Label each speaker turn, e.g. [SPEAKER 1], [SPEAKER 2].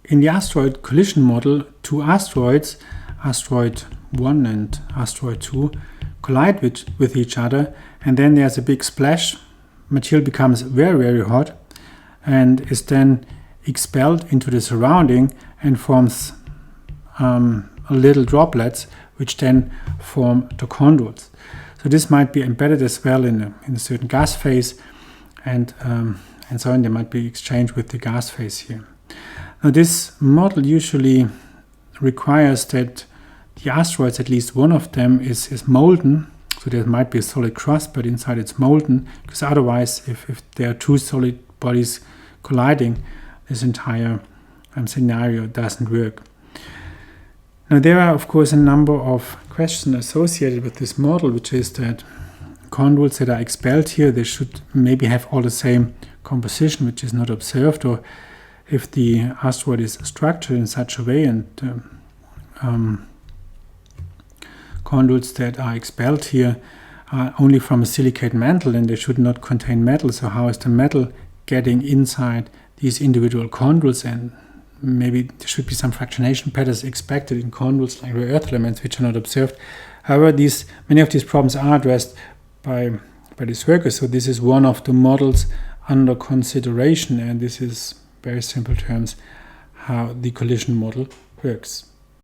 [SPEAKER 1] in the asteroid collision model, two asteroids, asteroid 1 and asteroid 2, collide with each other, and then there's a big splash. Material becomes very, very hot and is then expelled into the surrounding and forms little droplets, which then form the chondrules. So this might be embedded as well in a certain gas phase, and so on. They might be exchanged with the gas phase here. Now this model usually requires that the asteroids, at least one of them, is molten. So there might be a solid crust, but inside it's molten, because otherwise, if there are two solid bodies colliding, this entire scenario doesn't work. Now there are, of course, a number of questions associated with this model, which is that chondrules that are expelled here, they should maybe have all the same composition, which is not observed, or if the asteroid is structured in such a way and chondrules that are expelled here are only from a silicate mantle, and they should not contain metal. So how is the metal getting inside these individual chondrules? And maybe there should be some fractionation patterns expected in chondrules like rare earth elements, which are not observed. However, many of these problems are addressed by this worker. So this is one of the models under consideration, and this is very simple terms how the collision model works.